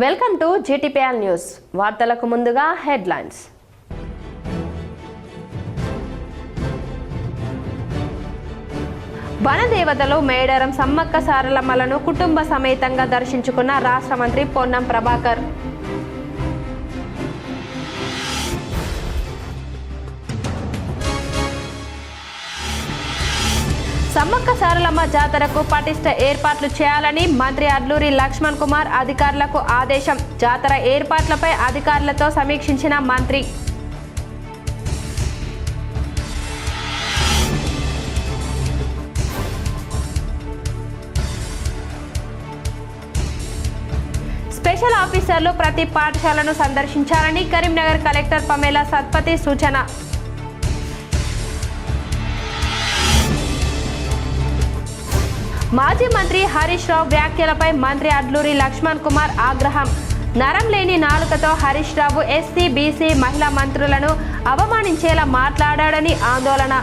Welcome to GTPL news. వార్తలకు ముందుగా headlines. వనదేవతలు Medaram Sammakka సారలమ్మలను కుటుంబ సమేతంగా దర్శించుకున్న రాష్ట్ర మంత్రి పొన్నం ప్రభాకర్. సమ్మక్క సారలమ్మ జాతరకు పటిష్ట ఏర్పాట్లు చేయాలని మంత్రి అడ్లూరి లక్ష్మణ్ కుమార్ అధికారులకు ఆదేశం. జాతర ఏర్పాట్లపై అధికారులతో సమీక్షించిన మంత్రి. స్పెషల్ ఆఫీసర్లు ప్రతి పాఠశాలను సందర్శించాలని కరీంనగర్ కలెక్టర్ పమేలా సత్పతి సూచన. మాజీ మంత్రి హరీష్ రావు వ్యాఖ్యలపై మంత్రి అడ్లూరి లక్ష్మణ్ కుమార్ ఆగ్రహం. నరం లేని నాలుకతో హరీష్ రావు ఎస్సీ బీసీ మహిళా మంత్రులను అవమానించేలా మాట్లాడాడని ఆందోళన.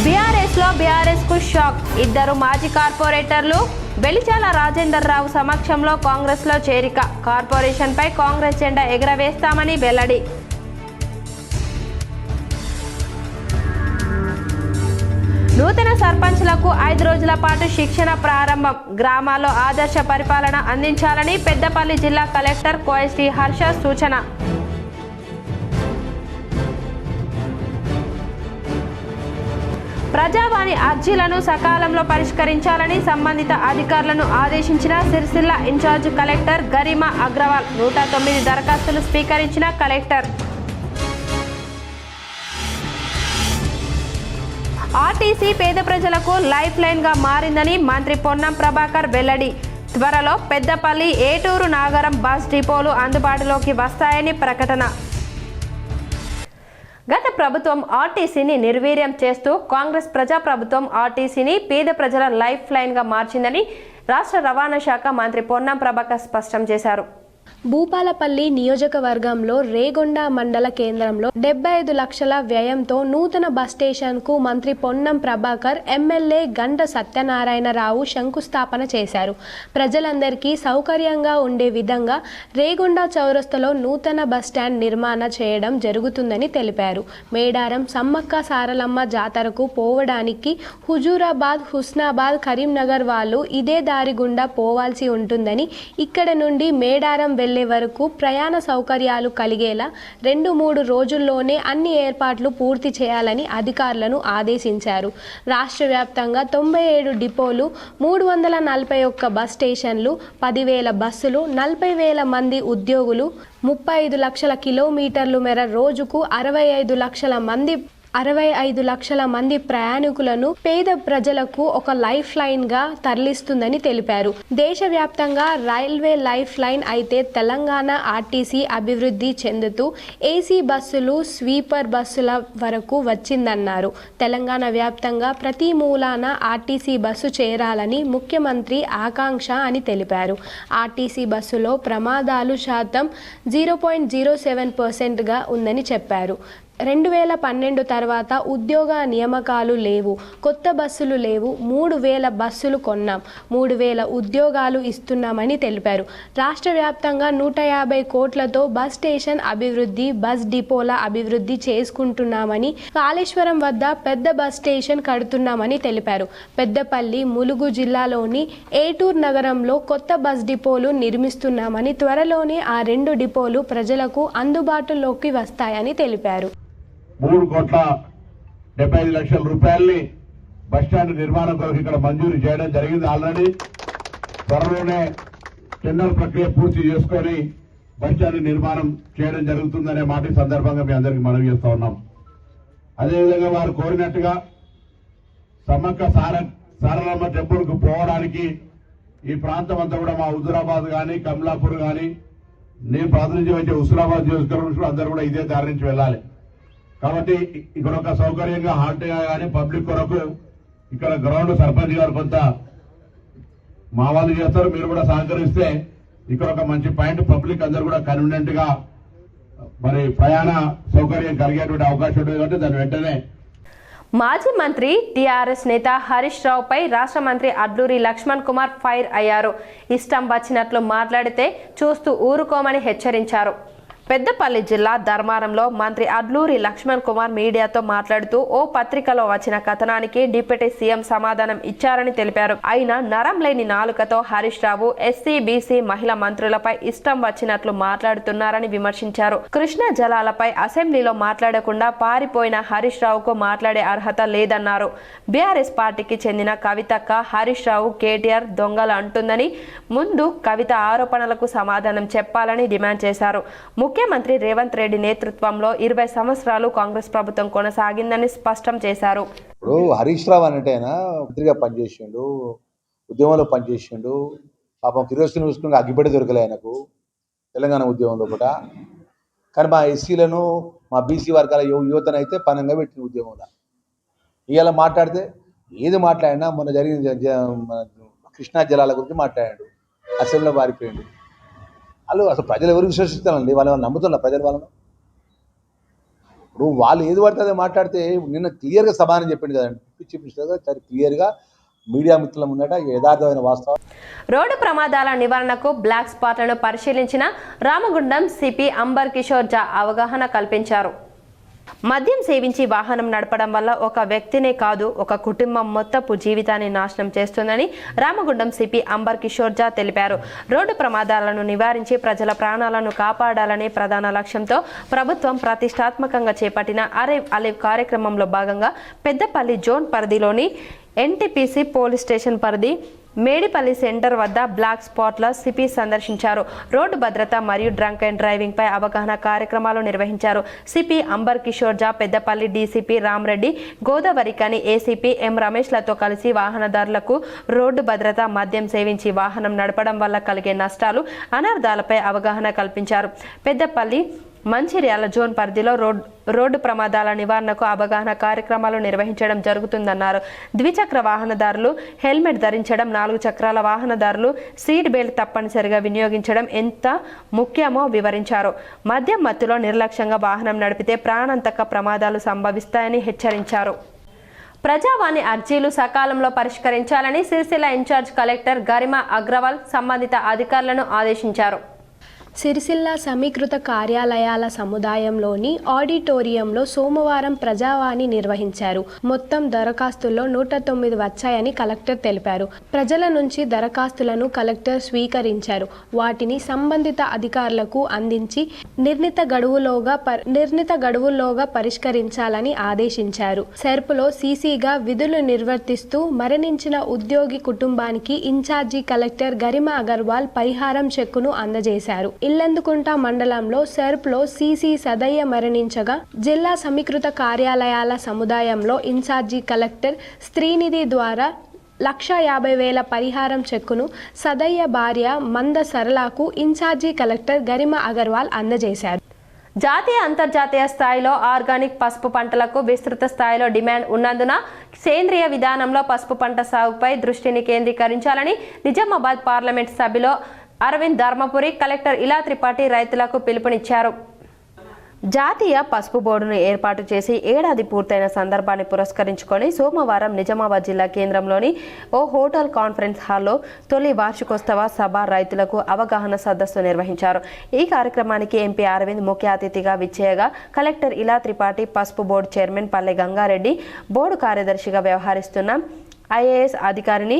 బీఆర్ఎస్ కు షాక్. ఇద్దరు మాజీ కార్పొరేటర్లు వెలిచాల రాజేందర్ రావు సమక్షంలో కాంగ్రెస్ లో చేరిక. కార్పొరేషన్ పై కాంగ్రెస్ జెండా ఎగురవేస్తామని వెల్లడి. నూతన సర్పంచ్లకు 5 రోజుల పాటు శిక్షణ ప్రారంభం. గ్రామాల్లో ఆదర్శ పరిపాలన అందించాలని పెద్దపల్లి జిల్లా కలెక్టర్ కోయశ్రీ హర్ష సూచన. ప్రజావాణి అర్జీలను సకాలంలో పరిష్కరించాలని సంబంధిత అధికారులను ఆదేశించిన సిరిసిల్ల ఇన్ఛార్జ్ కలెక్టర్ గరిమా అగ్రవాల్. 109 దరఖాస్తులు స్వీకరించిన కలెక్టర్. ఆర్టీసీ పేద ప్రజలకు లైఫ్ లైన్ గా మారిందని మంత్రి పొన్నం ప్రభాకర్ వెల్లడి. త్వరలో పెద్దపల్లి, ఏటూరు, నాగరం బస్ డిపోలు అందుబాటులోకి వస్తాయని ప్రకటన. గత ప్రభుత్వం ఆర్టీసీని నిర్వీర్యం చేస్తూ కాంగ్రెస్ ప్రజాప్రభుత్వం ఆర్టీసీని పేద ప్రజల లైఫ్ లైన్ గా మార్చిందని రాష్ట్ర రవాణా శాఖ మంత్రి పొన్నం ప్రభాకర్ స్పష్టం చేశారు. భూపాలపల్లి నియోజకవర్గంలో రేగొండ మండల కేంద్రంలో 75 లక్షల వ్యయంతో నూతన బస్ స్టేషన్ కు మంత్రి పొన్నం ప్రభాకర్, ఎమ్మెల్యే గంట సత్యనారాయణరావు శంకుస్థాపన చేశారు. ప్రజలందరికీ సౌకర్యంగా ఉండే విధంగా రేగొండ చౌరస్తలో నూతన బస్ స్టాండ్ నిర్మాణ చేయడం జరుగుతుందని తెలిపారు. మేడారం సమ్మక్క సారలమ్మ జాతరకు పోవడానికి హుజూరాబాద్, హుస్నాబాద్, కరీంనగర్ వాళ్ళు ఇదే దారి గుండా పోవాల్సి ఉంటుందని, ఇక్కడ నుండి మేడారం వెళ్లే వరకు ప్రయాణ సౌకర్యాలు కలిగేలా 2-3 రోజుల్లోనే అన్ని ఏర్పాట్లు పూర్తి చేయాలని అధికారులను ఆదేశించారు. రాష్ట్ర వ్యాప్తంగా 97 డిపోలు, 341 బస్ స్టేషన్లు, 10,000 బస్సులు, 40,000 మంది ఉద్యోగులు, 35 లక్షల కిలోమీటర్లు మేర రోజుకు 65 లక్షల మంది ప్రయాణికులను పేద ప్రజలకు ఒక లైఫ్ లైన్ గా తరలిస్తుందని తెలిపారు. దేశవ్యాప్తంగా రైల్వే లైఫ్ లైన్ అయితే తెలంగాణ ఆర్టీసీ అభివృద్ధి చెందుతూ ఏసీ బస్సులు, స్లీపర్ బస్సుల వరకు వచ్చిందన్నారు. తెలంగాణ వ్యాప్తంగా ప్రతి మూలాన ఆర్టీసీ బస్సు చేరాలని ముఖ్యమంత్రి ఆకాంక్ష అని తెలిపారు. ఆర్టీసీ బస్సులో ప్రమాదాలు శాతం 0.07% గా ఉందని చెప్పారు. 2012 తర్వాత ఉద్యోగ నియామకాలు లేవు, కొత్త బస్సులు లేవు, 3,000 బస్సులు కొన్నాం, 3,000 ఉద్యోగాలు ఇస్తున్నామని తెలిపారు. రాష్ట్ర వ్యాప్తంగా 150 కోట్లతో బస్ స్టేషన్ అభివృద్ధి, బస్ డిపోల అభివృద్ధి చేసుకుంటున్నామని, కాళేశ్వరం వద్ద పెద్ద బస్ స్టేషన్ కడుతున్నామని తెలిపారు. పెద్దపల్లి, ములుగు జిల్లాలోని ఏటూరు నగరంలో కొత్త బస్ డిపోలు నిర్మిస్తున్నామని, త్వరలోనే ఆ 2 డిపోలు ప్రజలకు అందుబాటులోకి వస్తాయని తెలిపారు. 3,75 లక్షల రూపాయల్ని బస్టాండ్ నిర్మాణం కొరకు ఇక్కడ మంజూరు చేయడం జరిగింది. ఆల్రెడీ త్వరలోనే టెండర్ ప్రక్రియ పూర్తి చేసుకొని బస్టాండ్ నిర్మాణం చేయడం జరుగుతుందనే మాట సందర్భంగా మీ అందరికీ మనవి చేస్తా ఉన్నాం. అదేవిధంగా వారు కోరినట్టుగా సమ్మక్క సారలమ్మ టెంపుల్ కు పోవడానికి ఈ ప్రాంతం అంతా కూడా మా హుజూరాబాద్ కానీ, కమలాపూర్ కానీ, నేను ప్రాతినిధ్యం వచ్చే హుస్నాబాద్ నియోజకవర్గంలో అందరూ కూడా ఇదే దారి నుంచి వెళ్ళాలి. కాబట్టి ఇక్కడ ఒక సౌకర్యంగా హాల్ట్గా కానీ పబ్లిక్ కొరకు ఇక్కడ గ్రౌండ్ సర్పంచ్ గారు కొంత మా వాళ్ళు చేస్తారు, మీరు కూడా సహకరిస్తే ఇక్కడ ఒక మంచి పాయింట్ పబ్లిక్ అందరూ కూడా కన్వీనియంట్ గా మరి ప్రయాణ సౌకర్యం కలిగేటువంటి అవకాశం ఉంటుంది కాబట్టి దాని వెంటనే మాజీ మంత్రి టీఆర్ఎస్ నేత హరీష్ రావుపై రాష్ట్ర మంత్రి అడ్లూరి లక్ష్మణ్ కుమార్ ఫైర్ అయ్యారు. ఇష్టం వచ్చినట్లు మాట్లాడితే చూస్తూ ఊరుకోమని హెచ్చరించారు. పెద్దపల్లి జిల్లా ధర్మారంలో మంత్రి అడ్లూరి లక్ష్మణ్ కుమార్ మీడియాతో మాట్లాడుతూ ఓ పత్రికలో వచ్చిన కథనానికి డిప్యూటీ సీఎం సమాధానం ఇచ్చారని తెలిపారు. అయినా నరం లేని నాలుకతో హరీష్ రావు ఎస్సీ బీసీ మహిళా మంత్రులపై ఇష్టం వచ్చినట్లు మాట్లాడుతున్నారని విమర్శించారు. కృష్ణా జలాలపై అసెంబ్లీలో మాట్లాడకుండా పారిపోయిన హరీష్ రావుకు మాట్లాడే అర్హత లేదన్నారు. బీఆర్ఎస్ పార్టీకి చెందిన కవితక్క హరీష్ రావు కేటీఆర్ దొంగలు అంటుందని ముందు కవిత ఆరోపణలకు సమాధానం చెప్పాలని డిమాండ్ చేశారు. ముఖ్యమంత్రి రేవంత్ రెడ్డి నేతృత్వంలో 20 సంవత్సరాలు కాంగ్రెస్ ప్రభుత్వం కొనసాగిందని స్పష్టం చేశారు. ఇప్పుడు హరీష్ రావు అంటే ఆయన మంత్రిగా పనిచేసిండు, ఉద్యమంలో పనిచేసిండు. పాపం కిరోసిన్ చూసుకుని అగ్గిపెట్టి దొరకలే ఆయనకు తెలంగాణ ఉద్యమంలో కూడా. కానీ మా ఎస్సీలను మా బీసీ వర్గాల యువతనైతే పనంగా పెట్టిన ఉద్యమంలో. ఇవాళ మాట్లాడితే ఏది మాట్లాడినా మొన్న జరిగిన కృష్ణా జలాల గురించి మాట్లాడాడు, అసెంబ్లీలో పారిపోయాడు. వాళ్ళు అసలు ప్రజలు ఎవరు విశ్వసిస్తారండి? వాళ్ళు నమ్ముతున్నారు ప్రజలు వాళ్ళను. ఇప్పుడు వాళ్ళు ఏది పడితే అదే మాట్లాడితే నిన్న క్లియర్గా సమాధానం చెప్పింది కదండి చీఫ్ మినిస్టర్ గారు, చాలా క్లియర్గా మీడియా మిత్రుల ముందట యథార్థమైన వాస్తవం. రోడ్డు ప్రమాదాల నివారణకు బ్లాక్ స్పాట్లను పరిశీలించిన రామగుండం సిపి అంబర్ కిషోర్ జా అవగాహన కల్పించారు. మద్యం సేవించి వాహనం నడపడం వల్ల ఒక వ్యక్తినే కాదు ఒక కుటుంబం మొత్తపు జీవితాన్ని నాశనం చేస్తుందని రామగుండం సిపి అంబర్ కిషోర్ జా తెలిపారు. రోడ్డు ప్రమాదాలను నివారించి ప్రజల ప్రాణాలను కాపాడాలనే ప్రధాన లక్ష్యంతో ప్రభుత్వం ప్రతిష్టాత్మకంగా చేపట్టిన అరైవ్ అలివ్ కార్యక్రమంలో భాగంగా పెద్దపల్లి జోన్ పరిధిలోని ఎన్టీపీసీ పోలీస్ స్టేషన్ పరిధి మేడిపల్లి సెంటర్ వద్ద బ్లాక్ స్పాట్ల సిపి సందర్శించారు. రోడ్డు భద్రత మరియు డ్రంక్ అండ్ డ్రైవింగ్ పై అవగాహన కార్యక్రమాలు నిర్వహించారు. CP Amber Kishore Jha Peddapalli DCP Ramareddy, Godavarikhani ACP M రమేష్లతో కలిసి వాహనదారులకు రోడ్డు భద్రత, మద్యం సేవించి వాహనం నడపడం వల్ల కలిగే నష్టాలు, అనర్థాలపై అవగాహన కల్పించారు. పెద్దపల్లి మంచిర్యాల జోన్ పరిధిలో రోడ్డు ప్రమాదాల నివారణకు అవగాహన కార్యక్రమాలు నిర్వహించడం జరుగుతుందన్నారు. ద్విచక్ర వాహనదారులు హెల్మెట్ ధరించడం, 4 చక్రాల వాహనదారులు సీట్ బెల్ట్ తప్పనిసరిగా వినియోగించడం ఎంత ముఖ్యమో వివరించారు. మద్యం మత్తులో నిర్లక్ష్యంగా వాహనం నడిపితే ప్రాణాంతక ప్రమాదాలు సంభవిస్తాయని హెచ్చరించారు. ప్రజావాణి అర్జీలు సకాలంలో పరిష్కరించాలని సిరిసిల్ల ఇన్ఛార్జ్ కలెక్టర్ గరిమా అగ్రవాల్ సంబంధిత అధికారులను ఆదేశించారు. సిరిసిల్ల సమీకృత కార్యాలయాల సముదాయంలోని ఆడిటోరియంలో సోమవారం ప్రజావాణి నిర్వహించారు. మొత్తం దరఖాస్తుల్లో 109 వచ్చాయని కలెక్టర్ తెలిపారు. ప్రజల నుంచి దరఖాస్తులను కలెక్టర్ స్వీకరించారు. వాటిని సంబంధిత అధికారులకు అందించి నిర్ణీత గడువులోగా పరిష్కరించాలని ఆదేశించారు. సెర్పులో సీసీగా విధులు నిర్వర్తిస్తూ మరణించిన ఉద్యోగి కుటుంబానికి ఇన్ఛార్జి కలెక్టర్ గరిమా అగర్వాల్ పరిహారం చెక్కును అందజేశారు. ఇల్లందుకుంట మండలంలో సెర్ప్లో సీసీ సదయ్య మరణించగా జిల్లా సమీకృత కార్యాలయాల సముదాయంలో ఇన్ఛార్జి కలెక్టర్ స్త్రీనిధి ద్వారా 1,50,000 పరిహారం చెక్కును సదయ్య భార్య మంద సరళకు ఇన్ఛార్జి కలెక్టర్ గరిమా అగర్వాల్ అందజేశారు. జాతీయ అంతర్జాతీయ స్థాయిలో ఆర్గానిక్ పసుపు పంటలకు విస్తృత స్థాయిలో డిమాండ్ ఉన్నందున సేంద్రియ విధానంలో పసుపు పంట సాగుపై దృష్టిని కేంద్రీకరించాలని నిజామాబాద్ పార్లమెంట్ సభ్యులు అరవింద్ ధర్మపురి, కలెక్టర్ ఇలా త్రిపాఠి రైతులకు పిలుపునిచ్చారు. జాతీయ పసుపు బోర్డును ఏర్పాటు చేసి ఏడాది పూర్తయిన సందర్భాన్ని పురస్కరించుకొని సోమవారం నిజామాబాద్ జిల్లా కేంద్రంలోని ఓ హోటల్ కాన్ఫరెన్స్ హాల్లో తొలి వార్షికోత్సవ సభ రైతులకు అవగాహన సదస్సు నిర్వహించారు. ఈ కార్యక్రమానికి ఎంపీ అరవింద్ ముఖ్య అతిథిగా విచ్చేయగా కలెక్టర్ ఇలా త్రిపాఠి, పసుపు బోర్డు చైర్మన్ పల్లె గంగారెడ్డి, బోర్డు కార్యదర్శిగా వ్యవహరిస్తున్న ఐఏఎస్ అధికారిని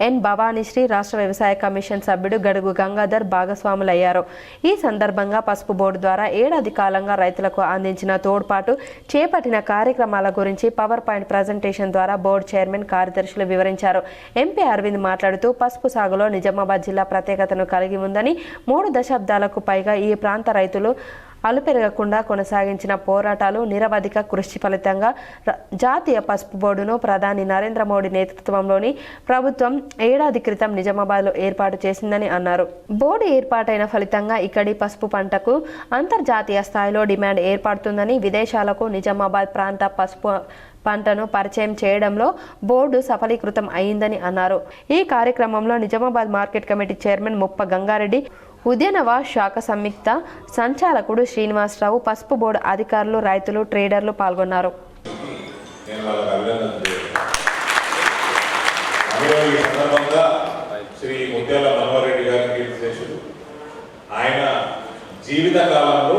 ఎన్ భవానీశ్రీ, రాష్ట్ర వ్యవసాయ కమిషన్ సభ్యుడు గడుగు గంగాధర్ భాగస్వాములయ్యారు. ఈ సందర్భంగా పసుపు బోర్డు ద్వారా ఏడాది కాలంగా రైతులకు అందించిన తోడ్పాటు, చేపట్టిన కార్యక్రమాల గురించి పవర్ పాయింట్ ప్రజెంటేషన్ ద్వారా బోర్డు చైర్మన్, కార్యదర్శులు వివరించారు. ఎంపీ అరవింద్ మాట్లాడుతూ పసుపు సాగులో నిజామాబాద్ జిల్లా ప్రత్యేకతను కలిగి ఉందని, 3 దశాబ్దాలకు పైగా ఈ ప్రాంత రైతులు అలుపెరగకుండా కొనసాగించిన పోరాటాలు, నిరవధిక కృషి ఫలితంగా జాతీయ పసుపు బోర్డును ప్రధాని నరేంద్ర మోడీ నేతృత్వంలోని ప్రభుత్వం ఏడాది క్రితం నిజామాబాద్లో ఏర్పాటు చేసిందని అన్నారు. బోర్డు ఏర్పాటైన ఫలితంగా ఇక్కడి పసుపు పంటకు అంతర్జాతీయ స్థాయిలో డిమాండ్ ఏర్పడుతుందని, విదేశాలకు నిజామాబాద్ ప్రాంత పసుపు పంటను పరిచయం చేయడంలో బోర్డు సఫలీకృతం అయిందని అన్నారు. ఈ కార్యక్రమంలో నిజామాబాద్ మార్కెట్ కమిటీ చైర్మన్ ముప్ప గంగారెడ్డి, ఉద్యానవ శాఖ సంయుక్త సంచాలకుడు శ్రీనివాసరావు, పసుపు బోర్డు అధికారులు, రైతులు, ట్రేడర్లు పాల్గొన్నారు. నేను వాళ్ళకి అభినందన చేస్తున్నాను. అందులో ఈ సందర్భంగా శ్రీ ముత్యాల మనోహర్ రెడ్డి గారి కీర్తిశేషులు ఆయన జీవిత కాలంలో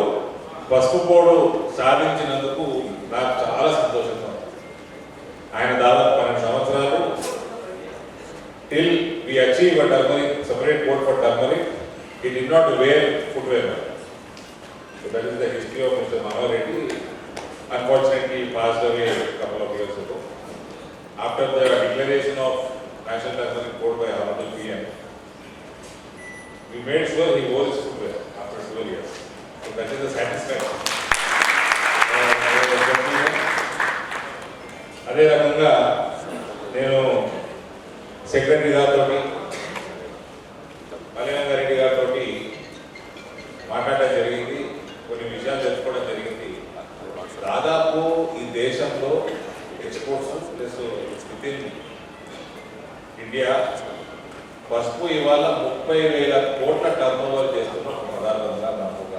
పసుపు పోడు సాధించినందుకు నాకు చాలా సంతోషంగా ఉంది. ఆయన దాదాపు 12 సంవత్సరాలు till we achieve a turmeric, separate code for turmeric, he did not wear footwear. So that is the history of Mr. Manohar Reddy. Unfortunately, he passed away a couple of years ago. After the declaration of National Turmeric Code by Honorable PM, we made sure he wore his footwear after 12 years. So that is the satisfaction. అదే రకంగా నేను secretary గారితో మల్లినారెడ్డి గారితో మాట్లాడడం జరిగింది, కొన్ని విషయాలు తెలుసుకోవడం జరిగింది. దాదాపు ఈ దేశంలో exports plus with in India పసుపు ఇవాళ 30,000 కోట్ల టర్నోవర్ చేస్తున్న ఒక పదార్థంగా నాకు ఒక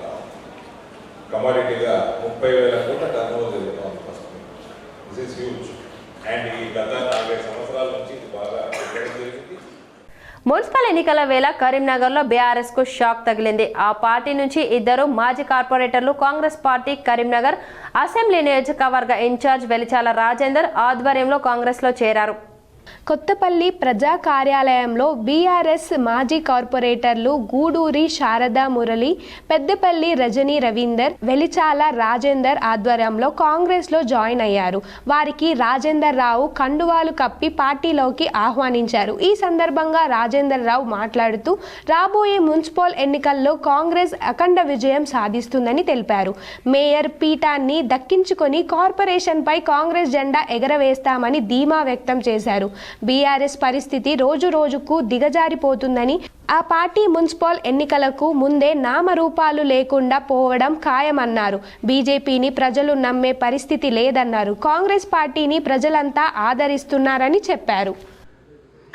కమోడిటీగా 30,000 కోట్ల టర్నోవర్ జరుగుతుంది పసుపు. This is huge. అండ్ ఈ గత 40 సంవత్సరాల నుంచి ఇది బాగా జరిగింది. మున్సిపల్ ఎన్నికల వేళ కరీంనగర్లో బీఆర్ఎస్ కు షాక్ తగిలింది. ఆ పార్టీ నుంచి 2 మాజీ కార్పొరేటర్లు కాంగ్రెస్ పార్టీ కరీంనగర్ అసెంబ్లీ నియోజకవర్గ ఇన్ఛార్జ్ వెలిచాల రాజేందర్ ఆధ్వర్యంలో కాంగ్రెస్ లో చేరారు. కొత్తపల్లి ప్రజా కార్యాలయంలో బీఆర్ఎస్ మాజీ కార్పొరేటర్లు గూడూరి శారదా మురళి, పెద్దపల్లి రజనీ రవీందర్, వెలిచాల రాజేందర్ ఆధ్వర్యంలో కాంగ్రెస్లో జాయిన్ అయ్యారు. వారికి రాజేందర్ రావు కండువాలు కప్పి పార్టీలోకి ఆహ్వానించారు. ఈ సందర్భంగా రాజేందర్ రావు మాట్లాడుతూ రాబోయే మున్సిపల్ ఎన్నికల్లో కాంగ్రెస్ అఖండ విజయం సాధిస్తుందని తెలిపారు. మేయర్ పీఠాన్ని దక్కించుకొని కార్పొరేషన్పై కాంగ్రెస్ జెండా ఎగరవేస్తామని ధీమా వ్యక్తం చేశారు. బీఆర్ఎస్ పరిస్థితి రోజు రోజుకు దిగజారిపోతుందని, ఆ పార్టీ మున్సిపల్ ఎన్నికలకు ముందే నామరూపాలు లేకుండా పోవడం ఖాయమన్నారు. బీజేపీని ప్రజలు నమ్మే పరిస్థితి లేదన్నారు. కాంగ్రెస్ పార్టీని ప్రజలంతా ఆదరిస్తున్నారని చెప్పారు.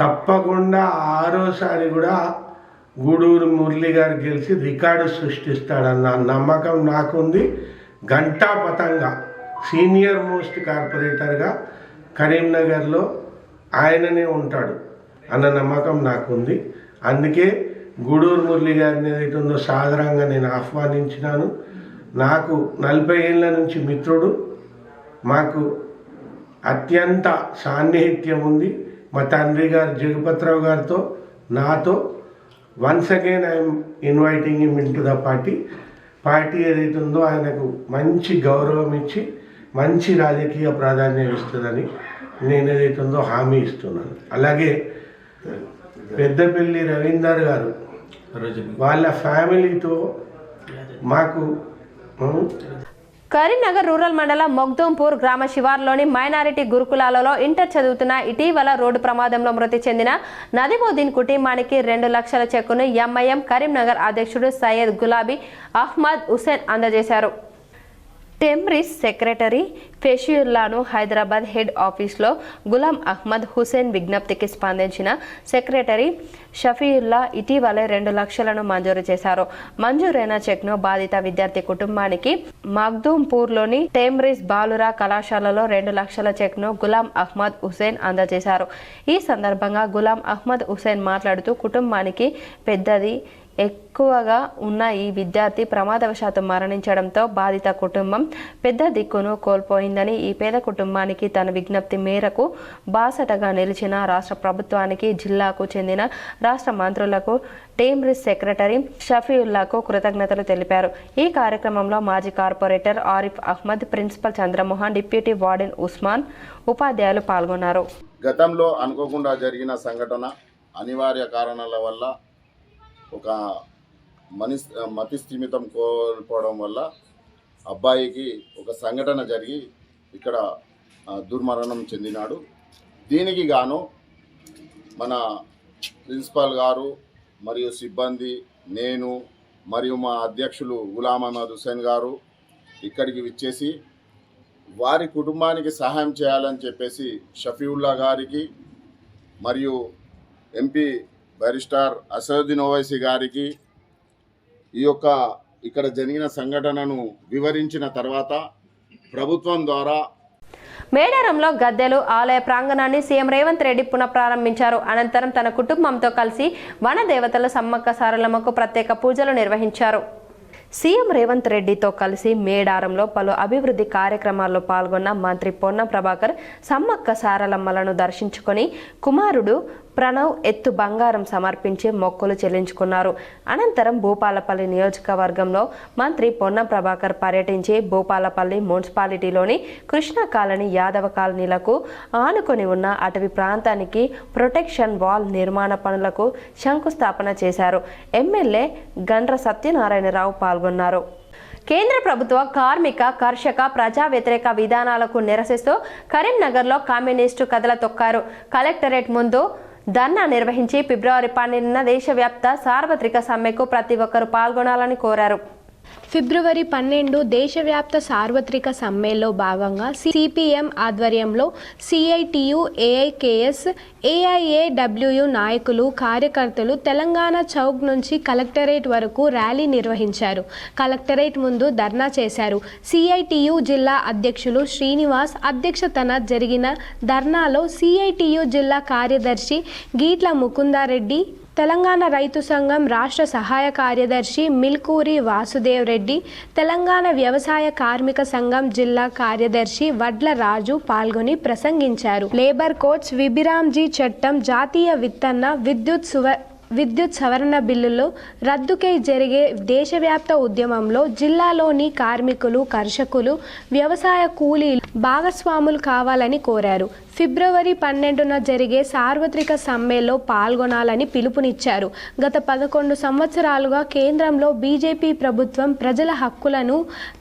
తప్పకుండా ఆరోసారి కూడా గూడూరు మురళి గారు గెలిచి రికార్డు సృష్టిస్తాడన్న నమ్మకం నాకుంది. ఘంటాపథంగా సీనియర్ మోస్ట్ కార్పొరేటర్గా కరీంనగర్లో ఆయననే ఉంటాడు అన్న నమ్మకం నాకుంది. అందుకే గూడూరు మురళి గారిని ఏదైతుందో సాధారణంగా నేను ఆహ్వానించినాను. నాకు 40 ఏళ్ళ నుంచి మిత్రుడు, మాకు అత్యంత సాన్నిహిత్యం ఉంది. మా తండ్రి గారు జగపతిరావు గారితో నాతో once again I'm inviting him in to the party ఏదైతుందో ఆయనకు మంచి గౌరవం ఇచ్చి మంచి రాజకీయ ప్రాధాన్యం ఇస్తుందని నేను ఏదైతుందో హామీ ఇస్తున్నాను. అలాగే పెద్దపల్లి రవీందర్ గారు వాళ్ళ ఫ్యామిలీతో మాకు కరీంనగర్ రూరల్ మండలం మొగ్దుంపూర్ గ్రామ శివార్లోని మైనారిటీ గురుకులాలలో ఇంటర్ చదువుతున్న ఇటీవల రోడ్డు ప్రమాదంలో మృతి చెందిన నదిముద్దీన్ కుటుంబానికి 2 లక్షల చెక్కును ఎంఐఎం కరీంనగర్ అధ్యక్షుడు సయ్యద్ గులాబీ అహ్మద్ హుసేన్ అందజేశారు. టెమ్రిస్ సెక్రటరీ ఫెషియుల్లాను హైదరాబాద్ హెడ్ ఆఫీస్లో గులాం అహ్మద్ హుసేన్ విజ్ఞప్తికి స్పందించిన సెక్రటరీ షఫీయుల్లా ఇటీవలే 2 లక్షలను మంజూరు చేశారు. మంజూరైన చెక్ను బాధిత విద్యార్థి కుటుంబానికి మగ్దూంపూర్లోని టెమ్రిస్ బాలురా కళాశాలలో 2 లక్షల చెక్ను గులాం అహ్మద్ హుసేన్ అందజేశారు. ఈ సందర్భంగా గులాం అహ్మద్ హుసేన్ మాట్లాడుతూ కుటుంబానికి పెద్దది ఎక్కువగా ఉన్న ఈ విద్యార్థి ప్రమాదవశాత్తు మరణించడంతో బాధిత కుటుంబం పెద్ద దిక్కును కోల్పోయిందని, ఈ పేద కుటుంబానికి తన విజ్ఞప్తి మేరకు బాసటగా నిలిచిన రాష్ట్ర ప్రభుత్వానికి, జిల్లాకు చెందిన రాష్ట్ర మంత్రులకు, టెమ్రిస్ సెక్రటరీ షఫీయుల్లాకు కృతజ్ఞతలు తెలిపారు. ఈ కార్యక్రమంలో మాజీ corporator Arif Ahmed, principal Chandramohan, deputy warden Usman, ఉపాధ్యాయులు పాల్గొన్నారు. గతంలో అనుకోకుండా జరిగిన సంఘటన, అనివార్య కారణాల వల్ల ఒక మతి స్థిమితం కోల్పోవడం వల్ల అబ్బాయికి ఒక సంఘటన జరిగి ఇక్కడ దుర్మరణం చెందినాడు. దీనికి గాను మన ప్రిన్సిపాల్ గారు మరియు సిబ్బంది, నేను మరియు మా అధ్యక్షులు గులాం అహ్మద్ హుసేన్ గారు ఇక్కడికి విచ్చేసి వారి కుటుంబానికి సహాయం చేయాలని చెప్పేసి షఫీవుల్లా గారికి మరియు ఎంపీ బారిస్టర్ అసదుద్దీన్ ఓవైసీ గారికి ఈ యొక్క ఇక్కడ జరిగిన సంఘటనను వివరించిన తర్వాత ప్రభుత్వం ద్వారా మేడారంలో గద్దెలు ఆలయ ప్రాంగణాన్ని సీఎం రేవంత్ రెడ్డి పునఃప్రారంభించారు. అనంతరం తన కుటుంబంతో కలిసి వన దేవతల సమ్మక్క సారలమ్మకు ప్రత్యేక పూజలు నిర్వహించారు. సీఎం రేవంత్ రెడ్డితో కలిసి మేడారంలో పలు అభివృద్ధి కార్యక్రమాల్లో పాల్గొన్న మంత్రి పొన్నం ప్రభాకర్ సమ్మక్క సారలమ్మలను దర్శించుకొని కుమారుడు ప్రణవ్ ఎత్తు బంగారం సమర్పించి మొక్కులు చెల్లించుకున్నారు. అనంతరం భూపాలపల్లి నియోజకవర్గంలో మంత్రి పొన్నం ప్రభాకర్ పర్యటించి భూపాలపల్లి మున్సిపాలిటీలోని కృష్ణా కాలనీ యాదవ కాలనీలకు ఆనుకొని ఉన్న అటవీ ప్రాంతానికి ప్రొటెక్షన్ వాల్ నిర్మాణ పనులకు శంకుస్థాపన చేశారు. ఎమ్మెల్యే గండ్ర సత్యనారాయణరావు పాల్గొన్నారు. కేంద్ర ప్రభుత్వ కార్మిక కర్షక ప్రజా వ్యతిరేక విధానాలకు నిరసిస్తూ కరీంనగర్లో కమ్యూనిస్టు కథల తొక్కారు. కలెక్టరేట్ ముందు ధర్నా నిర్వహించి ఫిబ్రవరి 12న దేశవ్యాప్త సార్వత్రిక సమ్మెకు ప్రతి ఒక్కరూ పాల్గొనాలని కోరారు. ఫిబ్రవరి 12 దేశవ్యాప్త సార్వత్రిక సమ్మెలో భాగంగా సిపిఎం ఆధ్వర్యంలో సిఐటియు, ఏఐకేఎస్, ఏఐఏడబ్ల్యూయు నాయకులు, కార్యకర్తలు తెలంగాణ చౌక్ నుంచి కలెక్టరేట్ వరకు ర్యాలీ నిర్వహించారు. కలెక్టరేట్ ముందు ధర్నా చేశారు. సిఐటియు జిల్లా అధ్యక్షులు శ్రీనివాస్ అధ్యక్షతన జరిగిన ధర్నాలో సిఐటియు జిల్లా కార్యదర్శి గీట్ల ముకుందారెడ్డి, తెలంగాణ రైతు సంఘం రాష్ట్ర సహాయ కార్యదర్శి మిల్కూరి వాసుదేవ్ రెడ్డి, తెలంగాణ వ్యవసాయ కార్మిక సంఘం జిల్లా కార్యదర్శి వడ్ల రాజు పాల్గొని ప్రసంగించారు. లేబర్ కోడ్స్, విబిరాంజీ చట్టం, జాతీయ విత్తన, విద్యుత్ సవరణ బిల్లులు రద్దుకై జరిగే దేశవ్యాప్త ఉద్యమంలో జిల్లాలోని కార్మికులు, కర్షకులు, వ్యవసాయ కూలీలు భాగస్వాములు కావాలని కోరారు. ఫిబ్రవరి 12న జరిగే సార్వత్రిక సమ్మెలో పాల్గొనాలని పిలుపునిచ్చారు. గత 11 సంవత్సరాలుగా కేంద్రంలో బీజేపీ ప్రభుత్వం ప్రజల హక్కులను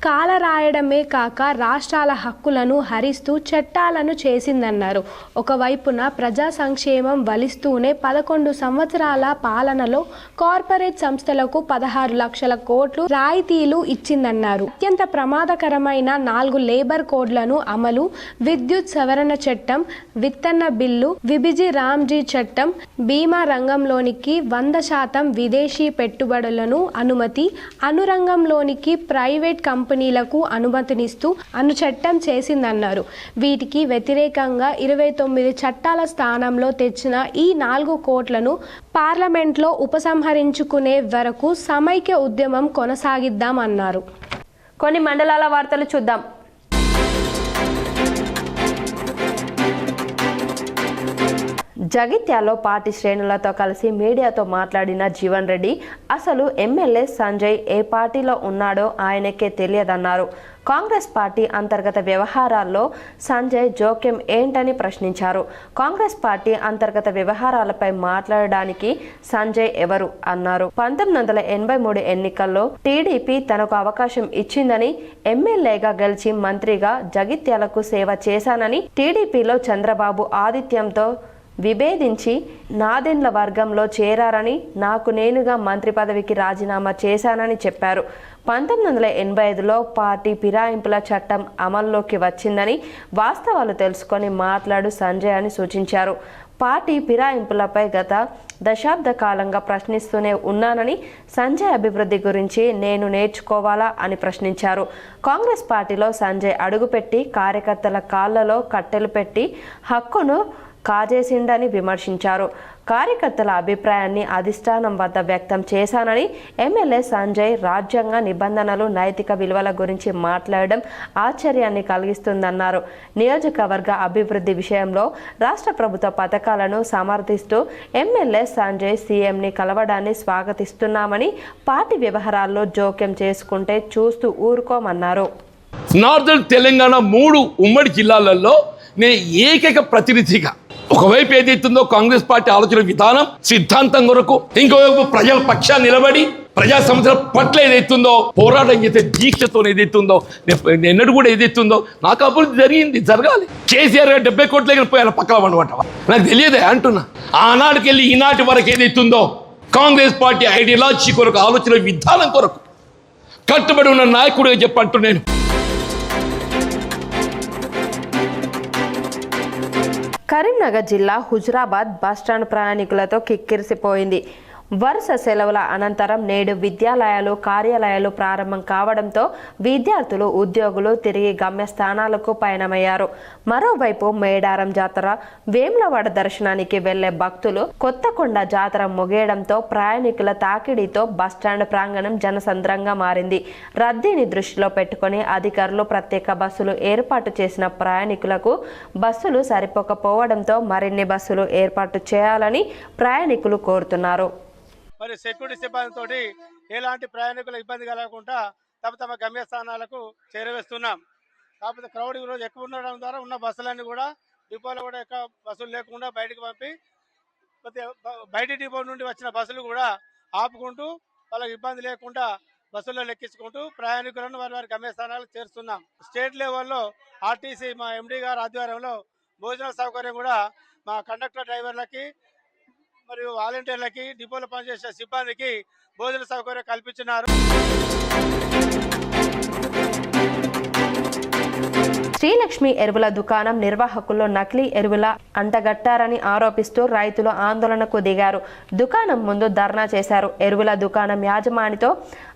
కాలరాయడమే కాక రాష్ట్రాల హక్కులను హరిస్తూ చట్టాలను చేసిందన్నారు. ఒకవైపున ప్రజా సంక్షేమం వలిస్తూనే 11 సంవత్సరాల పాలనలో కార్పొరేట్ సంస్థలకు 16 లక్షల కోట్లు రాయితీలు ఇచ్చిందన్నారు. అత్యంత ప్రమాదకరమైన 4 లేబర్ కోడ్లను అమలు, విద్యుత్ సవరణ చట్టం, విత్తన బిల్లు, విబిజి రామ్జీ చట్టం, బీమా రంగంలోనికి 100% విదేశీ పెట్టుబడులను అనుమతి, అనురంగంలోనికి ప్రైవేట్ కంపెనీలకు అనుమతినిస్తూ చట్టం చేసిందన్నారు. వీటికి వ్యతిరేకంగా 29 చట్టాల స్థానంలో తెచ్చిన ఈ 4 కోట్లను పార్లమెంట్లో ఉపసంహరించుకునే వరకు సమైక్య ఉద్యమం కొనసాగిద్దామన్నారు. కొన్ని మండలాల వార్తలు చూద్దాం. జగిత్యాల్లో పార్టీ శ్రేణులతో కలిసి మీడియాతో మాట్లాడిన జీవన్ రెడ్డి అసలు ఎమ్మెల్యే సంజయ్ ఏ పార్టీలో ఉన్నాడో ఆయనకే తెలియదన్నారు. కాంగ్రెస్ పార్టీ అంతర్గత వ్యవహారాల్లో సంజయ్ జోక్యం ఏంటని ప్రశ్నించారు. కాంగ్రెస్ పార్టీ అంతర్గత వ్యవహారాలపై మాట్లాడడానికి సంజయ్ ఎవరు అన్నారు. 1983 ఎన్నికల్లో టీడీపీ తనకు అవకాశం ఇచ్చిందని, ఎమ్మెల్యేగా గెలిచి మంత్రిగా జగిత్యాలకు సేవ చేశానని, టీడీపీలో చంద్రబాబు ఆదిత్యంతో విభేదించి నాదెండ్ల వర్గంలో చేరారని, నాకు నేనుగా మంత్రి పదవికి రాజీనామా చేశానని చెప్పారు. 1985లో పార్టీ ఫిరాయింపుల చట్టం అమల్లోకి వచ్చిందని వాస్తవాలు తెలుసుకొని మాట్లాడు సంజయ్ అని సూచించారు. పార్టీ ఫిరాయింపులపై గత దశాబ్ద కాలంగా ప్రశ్నిస్తూనే ఉన్నానని, సంజయ్ అభివృద్ధి గురించి నేను నేర్చుకోవాలా అని ప్రశ్నించారు. కాంగ్రెస్ పార్టీలో సంజయ్ అడుగుపెట్టి కార్యకర్తల కాళ్లలో కట్టెలు పెట్టి హక్కును కాజేసిండని విమర్శించారు. కార్యకర్తల అభిప్రాయాన్ని అధిష్టానం వద్ద వ్యక్తం చేశానని, ఎమ్మెల్యే సంజయ్ రాజ్యాంగ నిబంధనలు, నైతిక విలువల గురించి మాట్లాడడం ఆశ్చర్యాన్ని కలిగిస్తుందన్నారు. నియోజకవర్గ అభివృద్ధి విషయంలో రాష్ట్ర ప్రభుత్వ పథకాలను సమర్థిస్తూ ఎమ్మెల్యే సంజయ్ సీఎంని కలవడాన్ని స్వాగతిస్తున్నామని, పార్టీ వ్యవహారాల్లో జోక్యం చేసుకుంటే చూస్తూ ఊరుకోమన్నారు. నార్దర్న్ తెలంగాణ 3 ఉమ్మడి జిల్లాలలో నేను ఏకైక ప్రతినిధిగా ఒకవైపు ఏదైతుందో కాంగ్రెస్ పార్టీ ఆలోచన విధానం, సిద్ధాంతం కొరకు, ఇంకోవైపు ప్రజల పక్షాన్ని నిలబడి ప్రజా సమస్యల పట్ల ఏదైతుందో పోరాటం చేసే దీక్షతో ఏదైతుందో ఎన్నడూ కూడా ఏదైతుందో నాకు అభివృద్ధి జరగాలి. కేసీఆర్ గారు 70 కోట్ల దగ్గర పోయారు పక్కన వండమంటావా? నాకు తెలియదే అంటున్నా. ఆనాటికి వెళ్ళి ఈనాటి వరకు ఏదైతుందో కాంగ్రెస్ పార్టీ ఐడియాలజీ కొరకు, ఆలోచన విధానం కొరకు కట్టుబడి ఉన్న నాయకుడిగా చెప్పంటూ నేను. కరీంనగర్ జిల్లా హుజురాబాద్ బస్టాండ్ ప్రయాణికులతో కిక్కిరిసిపోయింది. వరుస సెలవుల అనంతరం నేడు విద్యాలయాలు కార్యాలయాలు ప్రారంభం కావడంతో విద్యార్థులు ఉద్యోగులు తిరిగి గమ్యస్థానాలకు పయనమయ్యారు. మరోవైపు మేడారం జాతర వేములవాడ దర్శనానికి వెళ్లే భక్తులు కొత్తకొండ జాతర ముగియడంతో ప్రయాణికుల తాకిడితో బస్టాండ్ ప్రాంగణం జనసంద్రంగా మారింది. రద్దీని దృష్టిలో పెట్టుకుని అధికారులు ప్రత్యేక బస్సులు ఏర్పాటు చేసిన ప్రయాణికులకు బస్సులు సరిపోకపోవడంతో మరిన్ని బస్సులు ఏర్పాటు చేయాలని ప్రయాణికులు కోరుతున్నారు. మరి సెక్యూరిటీ సిబ్బందితో ఎలాంటి ప్రయాణికుల ఇబ్బంది కలగకుండా తమ గమ్యస్థానాలకు చేరవేస్తున్నాం. కాకపోతే క్రౌడ్ ఈరోజు ఎక్కువ ఉండడం ద్వారా ఉన్న బస్సులన్నీ కూడా డిపోలో కూడా ఎక్కువ బస్సులు లేకుండా బయటకు పంపి బయట డిపో నుండి వచ్చిన బస్సులు కూడా ఆపుకుంటూ వాళ్ళకి ఇబ్బంది లేకుండా బస్సుల్లో లెక్కించుకుంటూ ప్రయాణికులను వారి గమ్యస్థానాలకు చేరుస్తున్నాం. స్టేట్ లెవెల్లో ఆర్టీసీ మా ఎండీ గారి ఆధ్వర్యంలో భోజన సౌకర్యం కూడా మా కండక్టర్ డ్రైవర్లకి మరియు వాలంటీర్లకి డిపోలో పనిచేసే సిబ్బందికి భోజన సౌకర్యం కల్పించినారు. శ్రీలక్ష్మి ఎరువుల దుకాణం నిర్వాహకుల్లో నకిలీ ఎరువుల అంటగట్టారని ఆరోపిస్తూ రైతులు ఆందోళనకు దిగారు. దుకాణం ముందు ధర్నా చేశారు. ఎరువుల దుకాణం యాజమానితో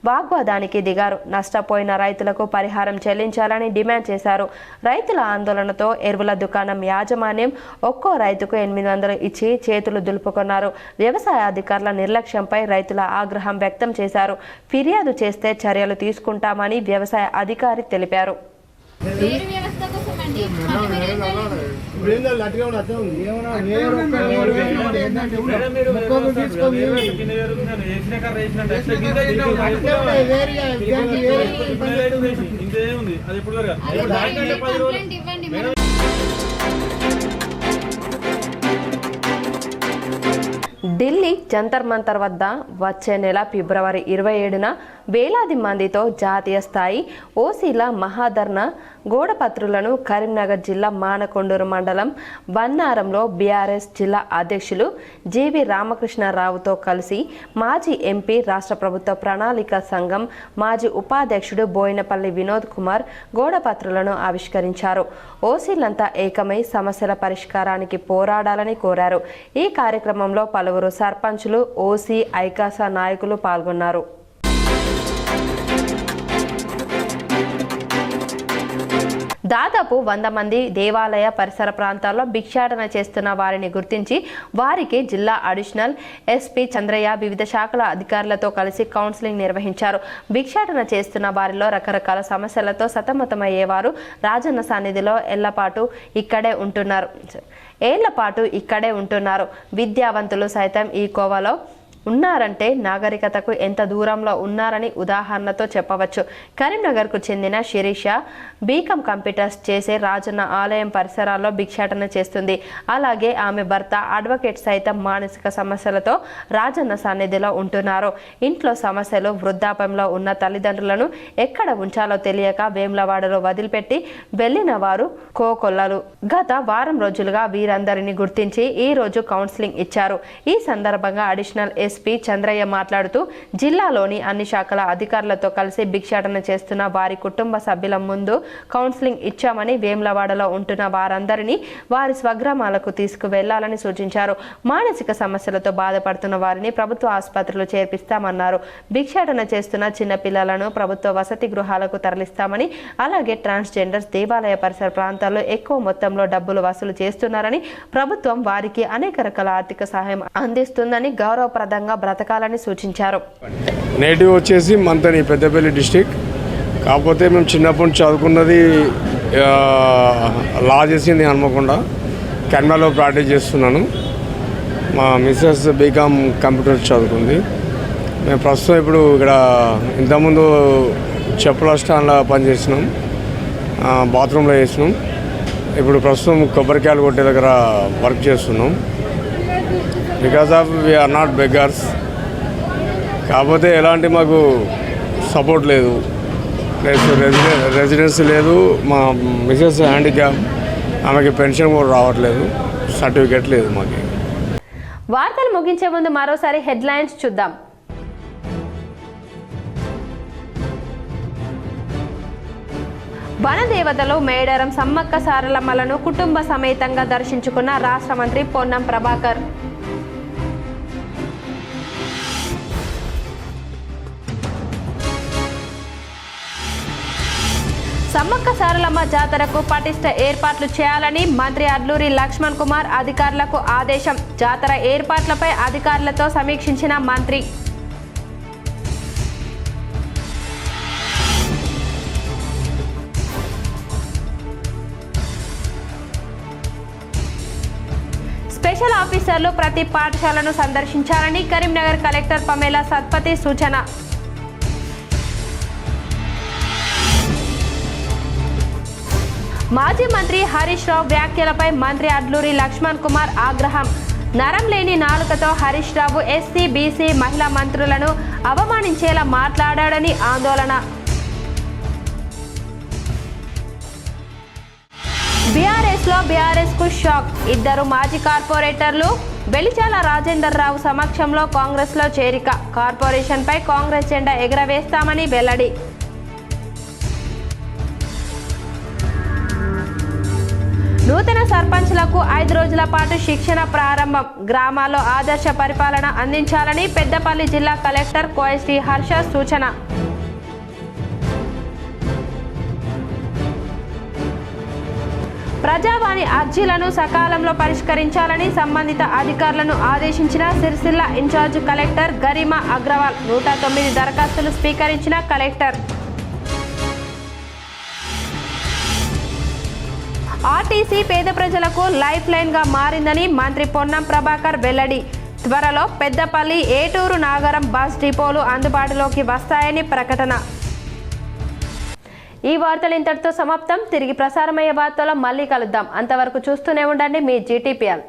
వాగ్వాదానికి దిగారు. నష్టపోయిన రైతులకు పరిహారం చెల్లించాలని డిమాండ్ చేశారు. రైతుల ఆందోళనతో ఎరువుల దుకాణం యాజమాన్యం ఒక్కో రైతుకు 800 ఇచ్చి చేతులు దులుపుకున్నారు. వ్యవసాయ అధికారుల నిర్లక్ష్యంపై రైతుల ఆగ్రహం వ్యక్తం చేశారు. ఫిర్యాదు చేస్తే చర్యలు తీసుకుంటామని వ్యవసాయ అధికారి తెలిపారు. ఢిల్లీ జంతర్ మంతర్ వద్ద వచ్చే నెల ఫిబ్రవరి 27న వేలాది మందితో జాతీయ స్థాయి ఓసీల మహాధర్నా గోడపత్రులను కరీంనగర్ జిల్లా మానకొండూరు మండలం వన్నారంలో బీఆర్ఎస్ జిల్లా అధ్యక్షులు జీవి రామకృష్ణారావుతో కలిసి మాజీ ఎంపీ రాష్ట్ర ప్రభుత్వ ప్రణాళిక సంఘం మాజీ ఉపాధ్యక్షుడు బోయినపల్లి వినోద్ కుమార్ గోడపత్రులను ఆవిష్కరించారు. ఓసీలంతా ఏకమై సమస్యల పరిష్కారానికి పోరాడాలని కోరారు. ఈ కార్యక్రమంలో పలువురు సర్పంచులు ఓసీ ఐకాసా నాయకులు పాల్గొన్నారు. దాదాపు 100 మంది దేవాలయ పరిసర ప్రాంతాల్లో భిక్షాటన చేస్తున్న వారిని గుర్తించి వారికి జిల్లా అడిషనల్ ఎస్పీ చంద్రయ్య వివిధ శాఖల అధికారులతో కలిసి కౌన్సిలింగ్ నిర్వహించారు. భిక్షాటన చేస్తున్న వారిలో రకరకాల సమస్యలతో సతమతమయ్యేవారు రాజన్న సన్నిధిలో ఏళ్లపాటు ఇక్కడే ఉంటున్నారు. విద్యావంతులు సైతం ఈ కోవలో ఉన్నారంటే నాగరికతకు ఎంత దూరంలో ఉన్నారని ఉదాహరణతో చెప్పవచ్చు. కరీంనగర్కు చెందిన శిరీష బీకాం కంప్యూటర్స్ చేసే రాజన్న ఆలయం పరిసరాల్లో భిక్షాటన చేస్తుంది. అలాగే ఆమె భర్త అడ్వకేట్ సైతం మానసిక సమస్యలతో రాజన్న సన్నిధిలో ఉంటున్నారు. ఇంట్లో సమస్యలు, వృద్ధాప్యంలో ఉన్న తల్లిదండ్రులను ఎక్కడ ఉంచాలో తెలియక వేములవాడలో వదిలిపెట్టి వెళ్లిన వారు కోకొల్లలు. గత వారం రోజులుగా వీరందరినీ గుర్తించి ఈ రోజు కౌన్సిలింగ్ ఇచ్చారు. ఈ సందర్భంగా అడిషనల్ ఎస్పీ చంద్రయ్య మాట్లాడుతూ జిల్లాలోని అన్ని శాఖల అధికారులతో కలిసి భిక్షాటన చేస్తున్న వారి కుటుంబ సభ్యుల ముందు కౌన్సిలింగ్ ఇచ్చామని, వేములవాడలో ఉంటున్న వారందరినీ వారి స్వగ్రామాలకు తీసుకువెళ్లాలని సూచించారు. మానసిక సమస్యలతో బాధపడుతున్న వారిని ప్రభుత్వ ఆసుపత్రులు చేర్పిస్తామన్నారు. భిక్షాటన చేస్తున్న చిన్న పిల్లలను ప్రభుత్వ వసతి గృహాలకు తరలిస్తామని, అలాగే ట్రాన్స్జెండర్స్ దేవాలయ పరిసర ప్రాంతాల్లో ఎక్కువ మొత్తంలో డబ్బులు వసూలు చేస్తున్నారని, ప్రభుత్వం వారికి అనేక రకాల ఆర్థిక సహాయం అందిస్తుందని, గౌరవప్రదంగా బ్రతకాలని సూచించారు. నేటివ్ వచ్చేసి మంతని పెద్దపల్లి డిస్టిక్. కాకపోతే మేము చిన్నప్పటి నుంచి చదువుకున్నది లా చేసింది హన్మకొండ. కెనడాలో ప్రాక్టీస్ చేస్తున్నాను. మా మిస్సెస్ బీకామ్ కంప్యూటర్స్ చదువుకుంది. మేము ప్రస్తుతం ఇప్పుడు ఇక్కడ ఇంతకుముందు చెప్పుల స్టాండ్లో పనిచేసినాం, బాత్రూంలో చేసినాం. ఇప్పుడు ప్రస్తుతం కొబ్బరికాయలు కొట్టే దగ్గర వర్క్ చేస్తున్నాం. Because of we're not beggars. కాకపోతే ఎలాంటి మాకు సపోర్ట్ లేదు, రెసిడెన్సీ లేదు. మా మిసెస్ హ్యాండిక్యాప్, ఆమెకి పెన్షన్ కూడా రావట్లేదు, సర్టిఫికెట్ లేదు మాకు. వార్తలు ముగించే ముందు మరోసారి హెడ్లైన్స్ చూద్దాం. వనదేవతలు మేడారం సమ్మక్క సారలమ్మలను కుటుంబ సమేతంగా దర్శించుకున్న రాష్ట్ర మంత్రి పొన్నం ప్రభాకర్. సమ్మక్క సారలమ్మ జాతరకు పటిష్ట ఏర్పాట్లు చేయాలని మంత్రి అడ్లూరి లక్ష్మణ్ కుమార్ అధికారులకు ఆదేశం. జాతర ఏర్పాట్లపై అధికారులతో సమీక్షించిన మంత్రి. స్పెషల్ ఆఫీసర్లు ప్రతి పాఠశాలను సందర్శించాలని కరీంనగర్ కలెక్టర్ పమేలా సత్పతి సూచన. మాజీ మంత్రి హరీష్ రావు వ్యాఖ్యలపై మంత్రి అడ్లూరి లక్ష్మణ్ కుమార్ ఆగ్రహం. నరం లేని నాలుకతో హరీష్ రావు ఎస్సీ బీసీ మహిళా మంత్రులను అవమానించేలా మాట్లాడాడని ఆందోళన. బీఆర్ఎస్ కు షాక్. ఇద్దరు మాజీ కార్పొరేటర్లు బెలిచాల రాజేందర్ రావు సమక్షంలో కాంగ్రెస్ లో చేరిక. కార్పొరేషన్ పై కాంగ్రెస్ జెండా ఎగురవేస్తామని వెల్లడి. నూతన సర్పంచ్లకు 5 రోజుల పాటు శిక్షణ ప్రారంభం. గ్రామాల్లో ఆదర్శ పరిపాలన అందించాలని పెద్దపల్లి జిల్లా కలెక్టర్ కోయశ్రీ హర్ష సూచన. ప్రజావాణి అర్జీలను సకాలంలో పరిష్కరించాలని సంబంధిత అధికారులను ఆదేశించిన సిరిసిల్ల ఇన్ఛార్జ్ కలెక్టర్ గరిమా అగ్రవాల్. 109 దరఖాస్తులు స్వీకరించిన కలెక్టర్. ఆర్టీసీ పేద ప్రజలకు లైఫ్ లైన్ గా మారిందని మంత్రి పొన్నం ప్రభాకర్ వెల్లడి. త్వరలో పెద్దపల్లి, ఏటూరు, నాగరం బస్ డిపోలు అందుబాటులోకి వస్తాయని ప్రకటన. ఈ వార్తలు ఇంతటితో సమాప్తం. తిరిగి ప్రసారమయ్యే వార్తల్లో మళ్ళీ కలుద్దాం. అంతవరకు చూస్తూనే ఉండండి మీ GTPL.